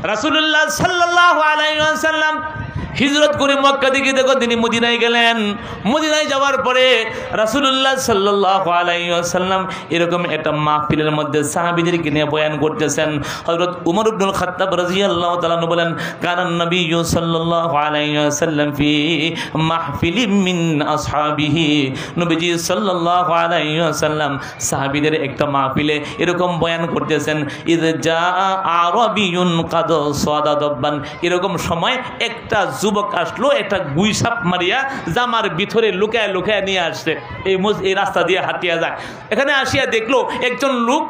রাসূলুল্লাহ সাল্লাল্লাহু আলাইহি ওয়াসাল্লাম হিজরত করে মক্কা থেকে দেখো তিনি মদিনায় গেলেন। মদিনায় যাওয়ার পরে রাসূলুল্লাহ সাল্লাল্লাহু আলাইহি ওয়াসাল্লাম এরকম একটা মাহফিলের মধ্যে সাহাবীদেরকে নিয়ে বয়ান করতেছেন। হযরত উমর ইবনুল খাত্তাব রাদিয়াল্লাহু তাআলা বলেন, কানান নবিয়্যু সাল্লাল্লাহু আলাইহি ওয়াসাল্লাম ফি মাহফিলিন মিন আসহাবিহি, নবীজি সাল্লাল্লাহু আলাইহি ওয়াসাল্লাম সাহাবীদের একটা মাহফিলে এরকম বয়ান করতেছেন, ইয জা আরাবিয়ুন কাদ সাদাদাবান, এরকম সময় একটা যুবক আসলো, একটা গুইসাপ মারিয়া জামার ভিতরে লুকায় লুকায় নিয়ে আসছে, এই রাস্তা দিয়ে হাঁটিয়া যায়। এখানে আসিয়া দেখলো একজন লোক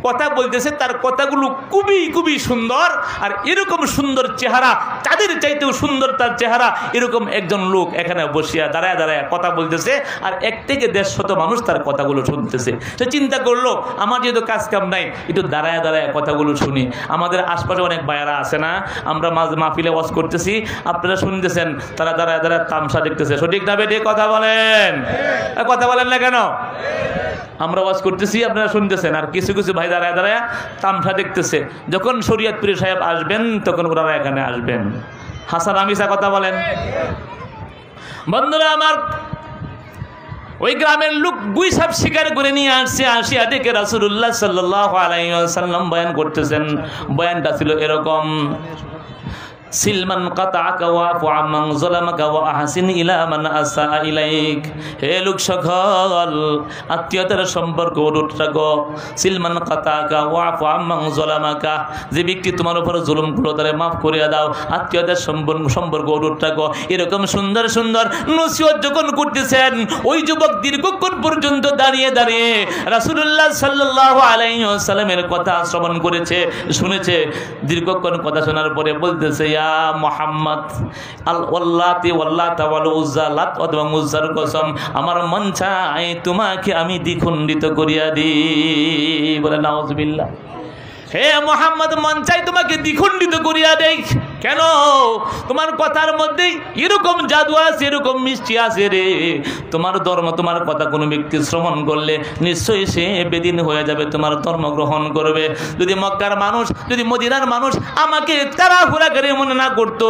কথা বলতেছে, তার কথাগুলো খুবই খুবই সুন্দর, আর এরকম সুন্দর চেহারা, চাঁদের চাইতেও সুন্দর তার চেহারা, এরকম একজন লোক এখানে বসিয়া দাঁড়ায় দাঁড়ায় কথা বলতেছে, আর 1 থেকে 150 মানুষ তার কথাগুলো শুনতেছে। সে চিন্তা করলো, আমার যেহেতু কাজ কাম নাই, একটু দাঁড়ায় দাঁড়ায় কথাগুলো শুনি। আমাদের আশপাশে অনেক ভাইয়ারা আছে না, আমরা মাহফিলে ওয়াজ করতেছি, আপনারা শুনতেছেন, তারা দাঁড়ায় দাঁড়ায় তামসা দেখতেছে। সঠিক না বেঠিক কথা বলেন? কথা বলেন না কেন? আমরা ওয়াজ করতেছি, আপনারা শুনতেছেন, আর কিছু কিছু ভাই দাঁড়ায় দাঁড়ায় তামসা দেখতেছে। যখন শরীয়তপুরি সাহেব আসবেন তখন ওনারা এখানে আসবেন। হাসান আমিসা কথা বলেন। বন্ধুরা আমার, ওই গ্রামের লোক গুইসাপ শিকার করে নিয়ে আসছে, আসিয়া ডেকে রাসূলুল্লাহ সাল্লাল্লাহু আলাইহি ওয়াসাল্লাম বয়ান করতেছেন। বয়ানটা ছিল এরকম, সিলমান কাতাকা ওয়া আফু আম্মান যালামাকা ওয়া আহসিন ইলা মান আসা ইলাইক, হে লোক সকল, আত্মীয়তার সম্পর্ক অটুট রাখো। সিলমান কাতাকা ওয়া আফু আম্মান যালামাকা, যে ব্যক্তি তোমার উপর জুলুম করলো তারে মাফ করিয়া দাও, আত্মীয়তার সম্পর্ক অটুট রাখো। এরকম সুন্দর সুন্দর নসিহত যখন করতেছেন, ওই যুবক দীর্ঘক্ষণ পর্যন্ত দাঁড়িয়ে দাঁড়িয়ে রাসূলুল্লাহ সাল্লাল্লাহু আলাইহি ওয়াসাল্লামের কথা শ্রবণ করেছে, শুনেছে। দীর্ঘক্ষণ কথা শোনার পরে বলতেছে, মুহাম্মদ আল্লাতি ওয়াল্লাতা ওয়াল উজ্জা, লাত এবং উজ্জার কসম, আমার মন চায় তোমাকে আমি দ্বিখণ্ডিত করিয়া দিই। বলে নাউজুবিল্লাহ। হে মুহাম্মদ, মন চাই তোমাকে দ্বিখণ্ডিত করিয়া দেই। কেন? তোমার কথার মধ্যে এরকম জাদু আছে, এরকম মিষ্টি আছে রে। তোমার ধর্ম, তোমার কথা কোনো ব্যক্তি শ্রবণ করলে নিশ্চয়ই সে বেদিন হয়ে যাবে, তোমার ধর্ম গ্রহণ করবে। যদি মক্কার মানুষ, যদি মদিনার মানুষ আমাকে তাড়াহুড়া করে মনে না করতো,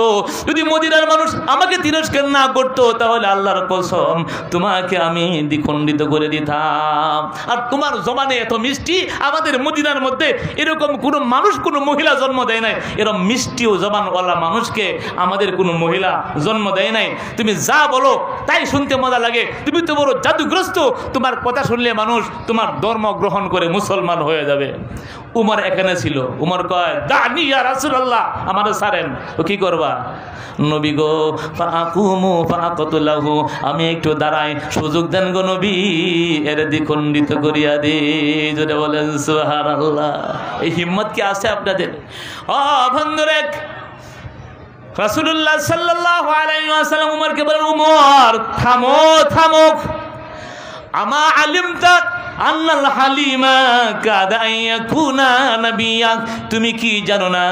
যদি মদিনার মানুষ আমাকে তিরস্কার না করতো, তাহলে আল্লাহর কসম তোমাকে আমি দ্বিখণ্ডিত করে দিতাম। আর তোমার জবানে এত মিষ্টি, আমাদের মদিনার মধ্যে এরকম কোনো মানুষ, কোনো মহিলা জন্ম দেয় নাই, এরকম মিষ্টিও জবান মানুষকে আমাদের কোনো মহিলা জন্ম দেয় নাই। তুমি যা বলো তাই শুনতে মজা লাগে, তুমি তো বড় জাদুগ্রস্ত, তোমার কথা শুনলে মানুষ তোমার ধর্ম গ্রহণ করে মুসলমান হয়ে যাবে। উমর এখানে ছিল। উমর কয়, দানি ইয়া রাসূলুল্লাহ, আমারে ছাড়েন। ও কি করবা? নবী গো, ফাকুমু ফাকাতুলাহু, আমি একটু দাঁড়াই, সুযোগ দেন গো নবী, এর দ্বিখণ্ডিত করিয়া দিই। যদি বলেন সুবহানাল্লাহ। এই হিম্মত কি আছে আপনাদের? ও বন্ধুরে, রাসূলুল্লাহ সাল্লাল্লাহু আলাইহি ওয়াসাল্লাম উমরকে বলেন, উমর থামো থামো, আমা আলিমতা আন্নাল হালিমা কাদা ইয়াকুনা নাবিয়্যা, তুমি কি জানো না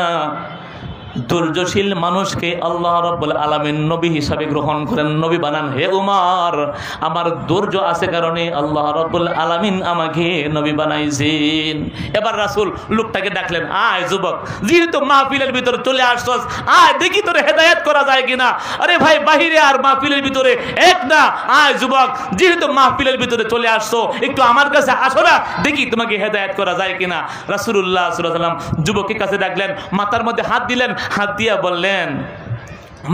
ধৈর্যশীল মানুষকে আল্লাহ রাব্বুল আলামিন নবী হিসাবে গ্রহণ করেন, নবী বানান। হে উমর, আমার ধৈর্য আছে কারণে আল্লাহ রাব্বুল আলামিন আমাকে নবী বানাইছেন। এবার রাসূল লোকটাকে ডাকলেন, আয় যুবক, যেহেতু মাহফিলের ভিতরে চলে আসছস, আয় দেখি তোরে হেদায়েত করা যায় কিনা। আরে ভাই, বাহিরে আর মাহফিলের ভিতরে এক না। আয় যুবক, যেহেতু মাহফিলের ভিতরে চলে আসছো, একটু আমার কাছে আসো না, দেখি তোমাকে হেদায়েত করা যায় কিনা। রাসূলুল্লাহ সাল্লাল্লাহু আলাইহি ওয়াসাল্লাম যুবকের কাছে ডাকলেন, মাথার মধ্যে হাত দিলেন, হাত দিয়া বললেন,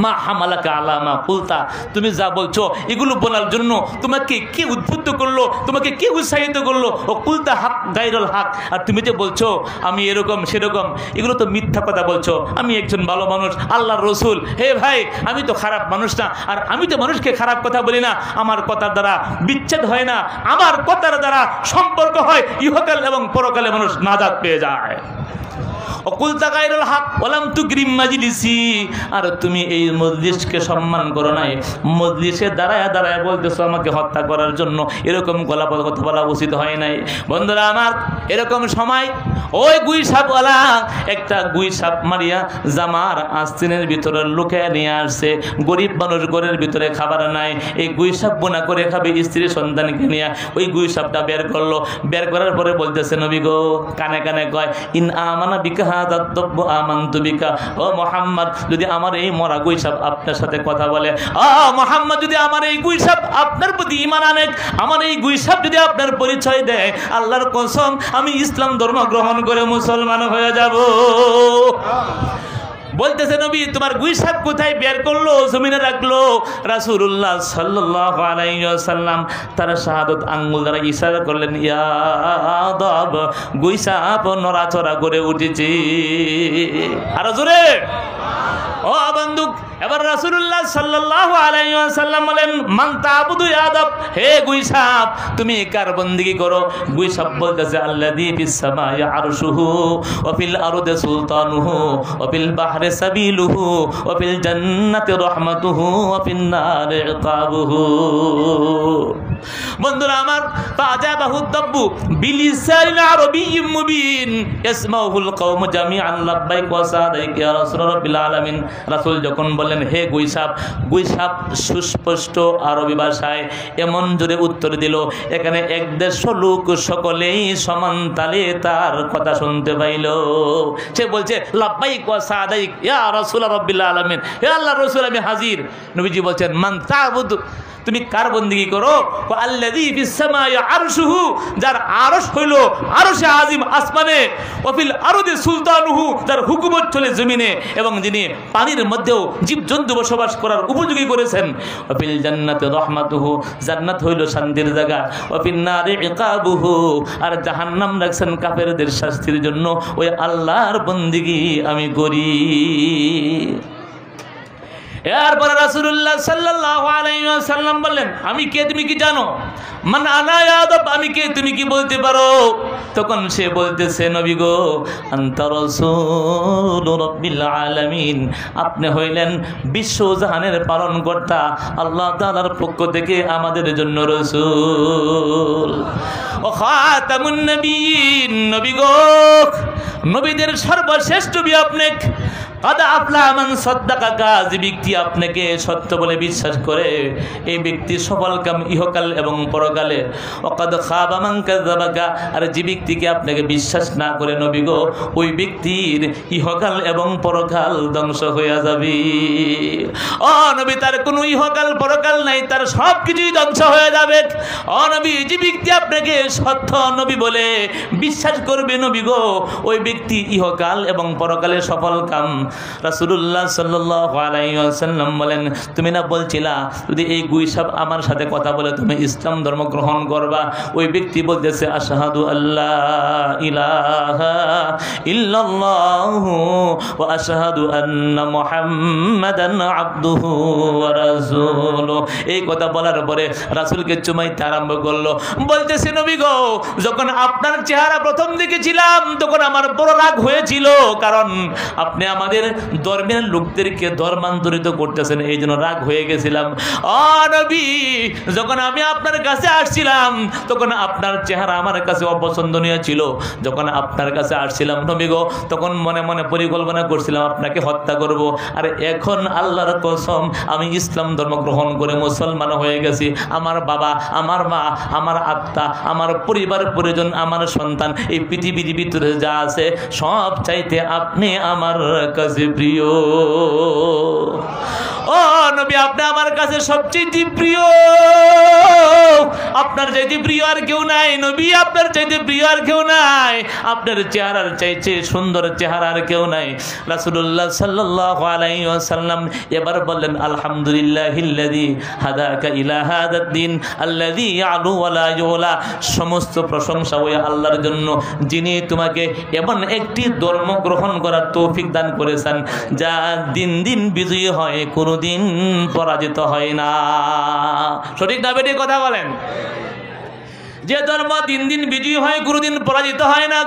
মা হামালাকা আলা মা কুলতা, তুমি যা বলছো এগুলো বলার জন্য তোমাকে কে উদ্বুদ্ধ করলো, তোমাকে কে উৎসাহিত করলো? ও কুলতা হক গায়রুল হক, আর তুমি যে বলছো আমি এরকম সেরকম, এগুলো তো মিথ্যা কথা বলছো। আমি একজন ভালো মানুষ, আল্লাহর রসুল। হে ভাই, আমি তো খারাপ মানুষ না, আর আমি তো মানুষকে খারাপ কথা বলি না। আমার কথার দ্বারা বিচ্ছেদ হয় না, আমার কথার দ্বারা সম্পর্ক হয়, ইহকাল এবং পরকালে মানুষ নাজাত পেয়ে যায়। অকুলতা গায়রুল হক ওয়ালাম তুকরিম মাজলিসি, আর তুমি এই মজলিসকে সম্মান করো নাই। মজলিসে দাঁড়ায় দাঁড়ায় বলতেছো আমাকে হত্যা করার জন্য, এরকম কথা বলা উচিত হয় নাই। বন্ধুরা আমার, এরকম সময় ওই গুইসাপওয়ালা একটা গুইসাপ মারিয়া জামার আস্তিনের ভিতরে লুকিয়ে নিয়ে আসছে। গরিব মানুষ, ঘরের ভিতরে খাবার নাই, এই গুইসাপ বোনা করে খাবে স্ত্রী সন্তানকে নিয়ে। ওই গুইসাপটা বের করলো, বের করার পরে বলতেছে, নবী গো, কানে কানে কয়, ইন আমানা বিকা হাযা আদ-দাব্বু আমানতু বিকা। ও মুহাম্মদ, যদি আমার এই মরা গুইসাপ আপনার সাথে কথা বলে, মুহাম্মদ যদি আমার এই গুইসাপ আপনার প্রতি ঈমান আনে, আমার এই গুইসাপ যদি আপনার পরিচয় দেয়, আল্লাহর কসম আমি ইসলাম ধর্ম গ্রহণ করে মুসলমান হয়ে যাব। বলতেছে নবী, তোমার গুইসাপ কোথায় বের করলো, জমিনে রাখলো? রাসূলুল্লাহ সাল্লাল্লাহু আলাইহি ওয়াসাল্লাম তার শাহাদাত আঙ্গুল দ্বারা ইশারা করলেন, ইয়া আদাব, গুইসাপ নড়াচড়া করে উঠেছে। আর জোরে ও বন্ধু। এবার রাসূলুল্লাহ সাল্লাল্লাহু আলাইহি ওয়াসাল্লাম বলেন, মান তা'বুদু ইয়া আদাব, হে গুইসাপ তুমি কার বন্দেগী করো? গুইসাপ বলতেছে, আল্লাযী ফিস সামাই আরশুহু ওয়া ফিল আরদি সুলতানুহু ওয়া ফিল বাহরি সাবিলুহু ওয়া ফিল জান্নাতি রাহমাতুহু ওয়া ফিন নারি ইকাবুহু। বন্ধুরা আমার, ফাজাবাহু দাব্বু বিলিসানিন আরাবিয়্যিন মুবিন ইসমাউহুল কওম জামিআন লাব্বাইক ওয়া সাদাইক ইয়া রাসূল রাব্বিল আলামিন। রাসূল যখন বললেন হে গুইসাপ, গুইসাপ সুস্পষ্ট আরবি ভাষায় এমন জোরে উত্তর দিল, এখানে 150 লোক সকলেই সমান তালে তার কথা শুনতে পাইল। সে বলছে, লাব্বাইক ওয়া সাদাইক ইয়া রাসূল রাব্বিল আলামিন, হে আল্লাহর রাসূল আমি হাজির। নবীজি বলছেন, মান তা'বুদু, তুমি কার বন্দেগী করো? আল্লাযী ফিস সামাই আরশুহু, যার আরশ হইল আরশে আজিম আসমানে, ওয়া ফিল আরদি সুলতানুহু, যার হুকুমত চলে জমিনে, এবং যিনি পানির মধ্যেও জীবজন্তু বসবাস করার উপযোগী করেছেন। ওয়া ফিল জান্নাতি রাহমাতুহু, জান্নাত হইল শান্তির জায়গা। ওয়া ফিন নারি ইকাবুহু, আর জাহান্নাম রাখছেন কাফেরদের শাস্তির জন্য। ওই আল্লাহর বন্দেগী আমি করি। এরপরে রাসূলুল্লাহ সাল্লাল্লাহু আলাইহি ওয়াসাল্লাম বললেন, আমি কে তুমি কি জানো? মান আনা ইয়া আদাব, আমি কে তুমি কি বলতে পারো? তখন সে বলতেছে, নবী গো, আনতা রাসূলু রাব্বিল আলামিন, আপনি হইলেন বিশ্বজাহানের পালনকর্তা, আল্লাহ তাআলার পক্ষ থেকে আমাদের জন্য রাসূল। ও খাতামুন নবিয়্যিন, নবী গো, নবীদের সর্বশ্রেষ্ঠ নবী আপনি। কাদা আফলা মান সাদ্দাকাকা, যে ব্যক্তি আপনাকে সত্য বলে বিশ্বাস করে, এই ব্যক্তি সফল কাম ইহকাল এবং পরকালে। ওয়াকাদ খাবা মান কাযাবাকা, আর যে ব্যক্তিকে আপনাকে বিশ্বাস না করে নবী গো, ওই ব্যক্তির ইহকাল এবং পরকাল ধ্বংস হয়ে যাবে। ও নবী, তার কোনো ইহকাল পরকাল নাই, তার সব কিছুই ধ্বংস হয়ে যাবে। ও নবী, যে ব্যক্তি আপনাকে সত্য নবী বলে বিশ্বাস করবে নবী গো, ওই ব্যক্তি ইহকাল এবং পরকালে সফল কাম। রাসূলুল্লাহ সাল্লাল্লাহু আলাইহি ওয়াসাল্লাম বলেন, তুমি না বলছিলা যদি এই গুইসাপ আমার সাথে কথা বলে তুমি ইসলাম ধর্ম গ্রহণ করবা? ওই ব্যক্তি বলতেছে, আশহাদু আল্লা ইলাহা ইল্লাল্লাহু ওয়া আশহাদু আন্না মুহাম্মাদান আবদুহু ওয়া রাসূলুহু। এই কথা বলার পরে রাসূলকে চুমাইতে আরম্ভ করলো, বলতেছে, নবী গো, যখন আপনার চেহারা প্রথম দেখেছিলাম তখন আমার বড় রাগ হয়েছিল, কারণ আপনি আমাদের ধর্মের লোকদেরকে ধর্মান্তরিত করতেছেন, এই জন্য রাগ হয়ে গেছিলাম। ও নবী, যখন আমি আপনার কাছে আসছিলাম তখন আপনার চেহারা আমার কাছে অপছন্দনীয় ছিল। যখন আপনার কাছে আসছিলাম নবী গো, তখন মনে মনে পরিকল্পনা করছিলাম আপনাকে হত্যা করব। আর এখন আল্লাহর কসম, আমি ইসলাম ধর্ম গ্রহণ করে মুসলমান হয়ে গেছি। আমার বাবা, আমার মা, আমার আত্মা, আমার পরিবার পরিজন, আমার সন্তান, এই পৃথিবীর ভিতরে যা আছে সব চাইতে আপনি আমার কাছে প্রিয়। ও নবী, আপনি আমার কাছে সবচেয়ে প্রিয়, আপনার চাইতে প্রিয় আর কেউ নাই। নবী, আপনার চাইতে প্রিয় আর কেউ নাই, আপনার চেহারার চাইতে সুন্দর চেহারা আর কেউ নাই। রাসূলুল্লাহ সাল্লাল্লাহু আলাইহি ওয়াসাল্লাম এবার বললেন, আলহামদুলিল্লাহিল্লাযী হাদাকা ইলা হাদাদ দ্বীন আল্লাযী ইয়ালু ওয়া লা ইউলা, সমস্ত প্রশংসা ওই আল্লাহর জন্য যিনি তোমাকে এমন একটি ধর্ম গ্রহণ করার তৌফিক দান করেছেন যা দিন দিন বিজয়ী হয়, কোনোদিন পরাজিত হয় না। সঠিক না বেঠিক কথা বলেন? যে ধর্ম দিন দিন বিজয়ী হয়, কোনোদিন পরাজিত হয় না।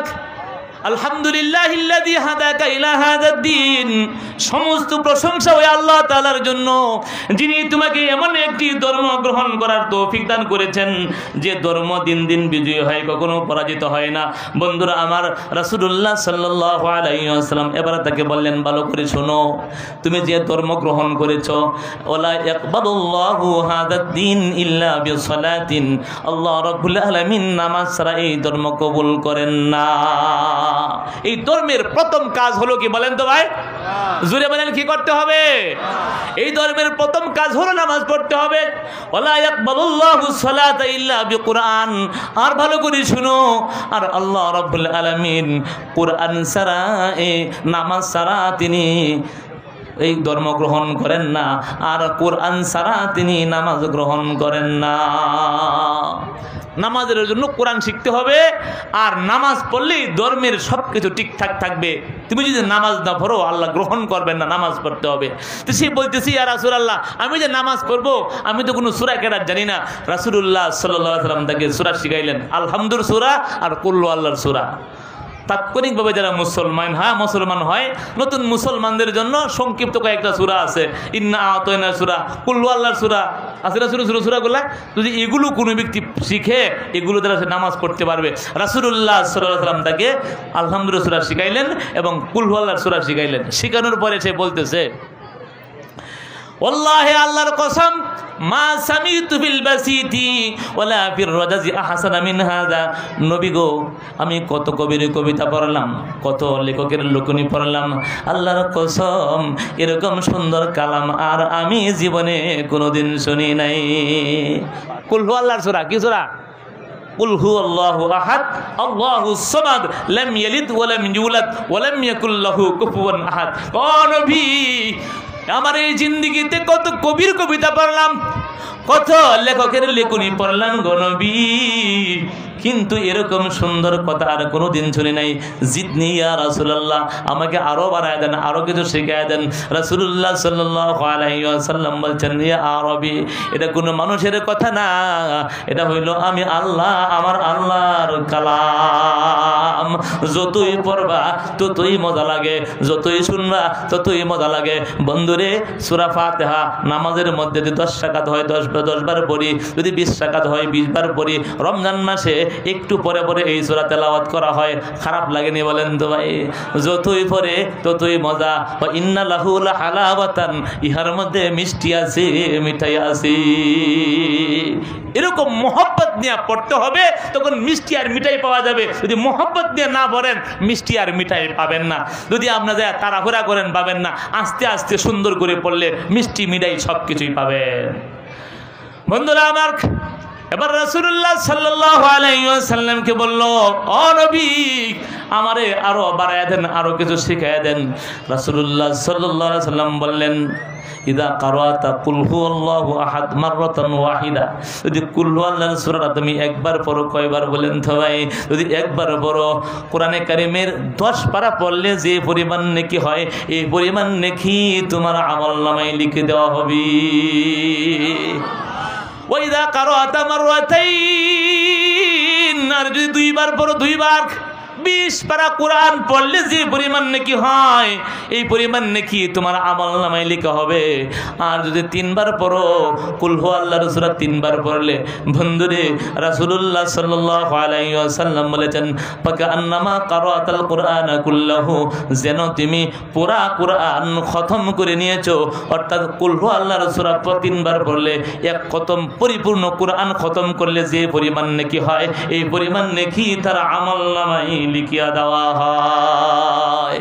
আলহামদুলিল্লাহিল্লাযী হাদাকা ইলা হাদাদ দ্বীন, সমস্ত প্রশংসা ওই আল্লাহ তাআলার জন্য যিনি তোমাকে এমন একটি ধর্ম গ্রহণ করার তৌফিক দান করেছেন যে ধর্ম দিন দিন বিজয়ী হয়, কখনো পরাজিত হয় না। বন্ধুরা আমার, রাসূলুল্লাহ সাল্লাল্লাহু আলাইহি ওয়াসাল্লাম এবার তাকে বললেন, ভালো করে শোনো, তুমি যে ধর্ম গ্রহণ করেছো, ওয়ালা ইয়াকবালুল্লাহু হাদাদ দ্বীন ইল্লা বিসসালাতিন, আল্লাহ রাব্বুল আলামিন নামাজ ছাড়া এই ধর্ম কবুল করেন না। এই ধর্মের প্রথম কাজ হলো কি বলেন তো ভাই? জোরে বলেন, কি করতে হবে? এই ধর্মের প্রথম কাজ হলো নামাজ পড়তে হবে। ওয়ালা ইয়াকবালুল্লাহু সালাতা ইল্লা বিকুরআন। আর ভালো করে শুনো, আর আল্লাহ রাব্বুল আলামিন কুরআন ছাড়া, নামাজ ছাড়া তিনি এই ধর্ম গ্রহণ করেন না, আর কোরআন ছাড়া তিনি নামাজ গ্রহণ করেন না। নামাজের জন্য কোরআন শিখতে হবে, আর নামাজ পড়লেই ধর্মের সব কিছু ঠিকঠাক থাকবে। তুমি যদি নামাজ না পড়ো আল্লাহ গ্রহণ করবেন না, নামাজ পড়তে হবে। তো সে বলতেছি, ইয়া রাসূলুল্লাহ, আমি যে নামাজ পড়বো আমি তো কোনো সূরা কেরাত জানি না। রাসূলুল্লাহ সাল্লাল্লাহু আলাইহি ওয়াসাল্লাম তাকে সূরা শিখাইলেন, আলহামদুর সূরা আর কুল আল্লাহর সূরা। তাৎক্ষণিকভাবে যারা মুসলমান হয়, নতুন মুসলমানদের জন্য সংক্ষিপ্ত কয়েকটা সূরা আছে, ইন্না আতাইনা সূরা, কুল আল্লাহর সূরা আছে না, সূরাগুলা যদি এগুলো কোনো ব্যক্তি শিখে, এগুলো দ্বারা সে নামাজ পড়তে পারবে। রাসূলুল্লাহ সাল্লাল্লাহু আলাইহি ওয়াসাল্লাম তাকে আলহামদুলিল্লাহ সূরা শিখাইলেন এবং কুল আল্লাহর সূরা শিখাইলেন। শিখানোর পরে সে বলতেছে, ওয়াল্লাহি আল্লাহর কসম, মা সামিতু বিল বাসিতি ওয়ালা ফির রাজাজি আহসানা মিন হাযা। নবী গো, আমি কত কবির কবিতা পড়লাম, কত লেখকের লেখনী পড়লাম, আল্লাহর কসম এরকম সুন্দর কালাম আর আমি জীবনে কোনোদিন শুনি নাই। কুল হু আল্লাহর সূরা, কি সূরা? কুল হু আল্লাহু আহাদ আল্লাহুস সামাদ লাম ইয়ালিদ ওয়া লাম ইউলাদ ওয়া লাম ইয়াকুল লাহু কুফুয়ান আহাদ। ও নবী, আমার এই জিন্দেগিতে কত কবির কবিতা পড়লাম, কত লেখকের লেখনী পড়লাম গো নবী, কিন্তু এরকম সুন্দর কথা আর কোনোদিন শুনি নাই। জিদনি ইয়া রাসূলুল্লাহ, আমাকে আরো বাড়ায় দেন, আরো কিছু শিখায় দেন। রাসূলুল্লাহ সাল্লাল্লাহু আলাইহি ওয়াসাল্লাম বলছেন, ইয়া আরবি, এটা কোনো মানুষের কথা না, এটা হইল আমি আল্লাহ, আমার আল্লাহর কালাম। যতই পড়বা ততই মজা লাগে, যতই শুনবা ততই মজা লাগে। বন্ধুরে, সূরা ফাতিহা নামাজের মধ্যে যদি 10 রাকাত হয় 10 বার পড়ি, যদি 20 রাকাত হয় 20 বার পড়ি। রমজান মাসে একটু পরে পরে এই সূরা তেলাওয়াত করা হয়, খারাপ লাগেনি বলেন তো ভাই? যতই পরে ততই মজা। ইন্না লাহু লাহালাওয়াতান, ইহার মধ্যে মিষ্টি আছে, মিঠাই আছে। এরকম মোহব্বত নিয়ে পড়তে হবে, তখন মিষ্টি আর মিঠাই পাওয়া যাবে। যদি মোহব্বত নিয়ে না পড়েন, মিষ্টি আর মিঠাই পাবেন না। যদি আপনারা তাড়াহুড়া করেন পাবেন না, আস্তে আস্তে সুন্দর করে পড়লে মিষ্টি মিঠাই সব কিছুই পাবেন। বন্ধুরা আমার, এবার রাসূলুল্লাহ সাল্লাল্লাহু আলাইহি ওয়াসাল্লামকে বলল, ও নবী, আমারে আরো বাড়ায়া দেন, আরো কিছু শিখায়া দেন। রাসূলুল্লাহ সাল্লাল্লাহু আলাইহি ওয়াসাল্লাম বললেন, ইদা কারাতা কুল হুয়াল্লাহু আহাদ মাররাতান ওয়াহিদা, যদি কুল হুয়াল্লাহর সূরাটা তুমি একবার পড়ো, কয়বার বলেন তো ভাই? যদি একবার পড়ো, কোরআনে কারীমের 10 পারা পড়লে যে পরিমাণ নেকি হয়, এই পরিমাণ নেকি তোমার আমলনামায় লিখে দেওয়া হবে। ওয়াইদা কারাতা মাররাতাইন, আর যদি 2 বার পড়ো, 2 বার 20 পারা কোরআন পড়লে যে পরিমাণ নেকি হয়, এই পরিমাণ নেকি তোমার আমলনামায় লেখা হবে। আর যদি 3 বার পড়ো, কুল হু আল্লাহর সূরা 3 বার পড়লে, বন্ধুরে, রাসূলুল্লাহ সাল্লাল্লাহু আলাইহি ওয়াসাল্লাম বলেছেন, ফাকা আন্নামা কারাতাল কুরআনা কুল্লাহু, যেন তুমি পুরা কুরআন খতম করে নিয়েছো। অর্থাৎ কুল হু আল্লাহর সূরা 3 বার পড়লে, এক খতম পরিপূর্ণ কুরআন খতম করলে যে পরিমাণ নেকি হয়, এই পরিমাণ নেকি তার আমলনামায় লিখিয়া দেওয়া হয়।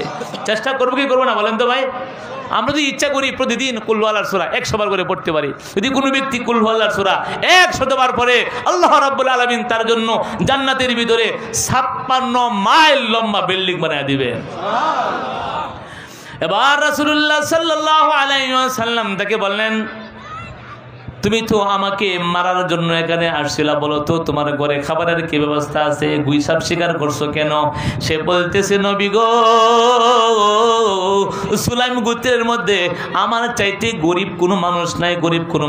চেষ্টা করবো কি করবো না বলেন তো ভাই? আমরা যদি ইচ্ছা করি প্রতিদিন কুল হু আল্লাহর সূরা 100 বার করে পড়তে পারি। যদি কোনো ব্যক্তি কুল হু আল্লাহর সূরা 100 বার পড়ে, আল্লাহ রাব্বুল আলামিন তার জন্য জান্নাতের ভিতরে 56 মাইল লম্বা বিল্ডিং বানায় দিবেন। এবার রাসূলুল্লাহ সাল্লাল্লাহু আলাইহি ওয়াসাল্লাম তাকে বললেন, তুমি তো আমাকে মারার জন্য এখানে আসছিলা, বলো তো তোমার ঘরে খাবারের কি ব্যবস্থা আছে? গুইসাব স্বীকার করছো কেন? সে বলতেছে, নবী গো, সুলাইম গোত্রের মধ্যে আমার চাইতে গরিব কোনো মানুষ নাই, গরিব কোনো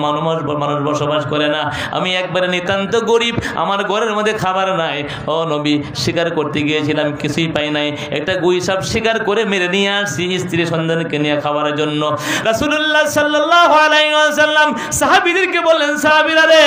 মানুষ বসবাস করে না। আমি একবারে নিতান্ত গরিব, আমার ঘরের মধ্যে খাবার নাই। ও নবী, শিকার করতে গিয়েছিলাম, কিছুই পাই নাই, একটা গুইসাব শিকার করে মেরে নিয়ে আসছি স্ত্রী সন্তানকে নিয়ে খাবারের জন্য। রাসূলুল্লাহ সাল্লাল্লাহু আলাইহি ওয়াসাল্লাম সাহাবীদের কে বললেন, সাহাবীরা রে,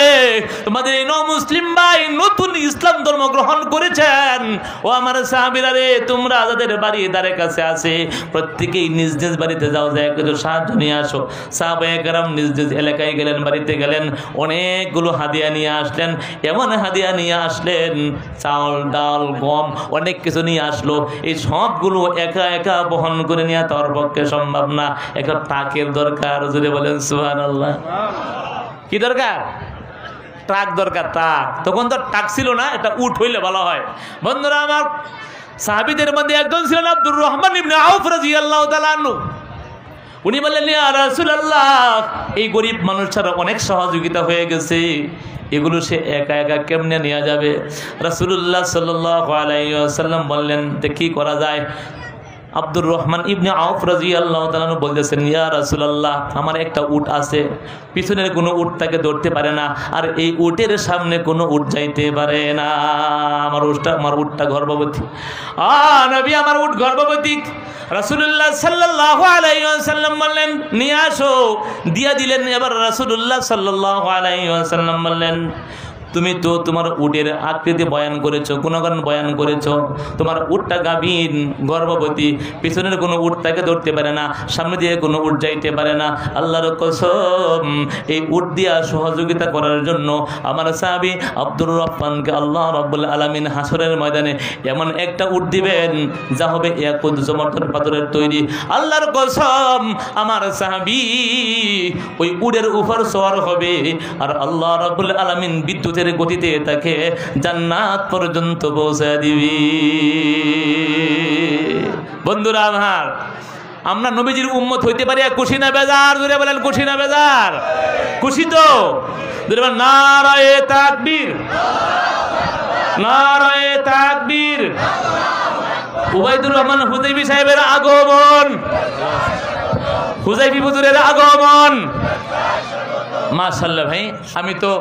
তোমাদের এই মুসলিম ভাই নতুন ইসলাম ধর্ম গ্রহণ করেছেন। ও আমার সাহাবীরা রে, তোমরা যাদের বাড়ি দ্বারের কাছে আছে, প্রত্যেকেই নিজ নিজ নিজ বাড়িতে যাও, যায় কিছু সাহায্য নিয়ে আসো। সাহাবায়ে কেরাম নিজ নিজ এলাকায় গেলেন, বাড়িতে গেলেন, অনেকগুলো হাদিয়া নিয়ে আসলেন। এমন হাদিয়া নিয়ে আসলেন, চাউল ডাল গম অনেক কিছু নিয়ে আসলো। এই সবগুলো একা একা বহন করে নেওয়া তার পক্ষে সম্ভব না, একটা ট্রাকের দরকার। যদি বলেন সুবহানাল্লাহ। কি দরকার? ট্রাক দরকার, ট্রাক। তখন তো ট্রাক ছিল না, এটা উট হইলে ভালো হয়। বন্ধুরা আমার, সাহাবীদের মধ্যে একজন ছিলেন আব্দুর রহমান ইবনে আউফ রাদিয়াল্লাহু তাআলা আনহু। উনি বললেন, ইয়া রাসূলুল্লাহ, এই গরিব মানুষ ছাড়া অনেক সহযোগিতা হয়ে গেছে, এগুলো সে একা একা কেমনে নেওয়া যাবে? রাসূলুল্লাহ সাল্লাল্লাহু আলাইহি ওয়াসাল্লাম বললেন, তো কি করা যায়? আব্দুর রহমান ইবনে আউফ রাদিয়াল্লাহু তাআলা বলতেছেন, ইয়া রাসূলুল্লাহ, আমার একটা উট আছে, পিছনের কোনো উট তাকে ধরতে পারে না, আর এই উটের সামনে কোনো উট যাইতে পারে না। আমার উটটা গর্ভবতী। নবী, আমার উট গর্ভবতী। রাসূলুল্লাহ সাল্লাল্লাহু আলাইহি ওয়াসাল্লাম বললেন, নিয়ে আসো। দিয়া দিলেন। এবার রাসূলুল্লাহ সাল্লাল্লাহু আলাইহি ওয়াসাল্লাম বললেন, তুমি তো তোমার উটের আকৃতি বয়ান করেছো, গুণগান বয়ান করেছো, তোমার উটটা গাভীন গর্ভবতী, পিছনের কোনো উট তাকে ধরতে পারে না, সামনে দিয়ে কোনো উট যাইতে পারে না। আল্লাহর কসম, এই উট দিয়া সহযোগিতা করার জন্য আমার সাহাবী আব্দুর রহমানকে আল্লাহ রাব্বুল আলামিন হাসরের ময়দানে এমন একটা উট দিবেন যা হবে ইয়াকুত জমরতন পাথরের তৈরি। আল্লাহর কসম, আমার সাহাবী ওই উটের উপর সওয়ার হবে, আর আল্লাহ রাব্বুল আলামিন বিদ্যুৎ গতিতে তাকে জান্নাত পর্যন্ত পৌঁছে দিবি। বন্ধুরা আমার, আমরা নবীজির উম্মত হইতে পারি, খুশি না বেজার? জোরে বলেন, খুশি না বেজার? খুশি তো? জোরে বলেন নারায়ে তাকবীর, নারায়ে তাকবীর। উবাইদুর রহমান হুযাইফী সাহেবের আগমন, হুযাইফী হুজুরের আগমন। মাশাআল্লাহ ভাই, আমি তো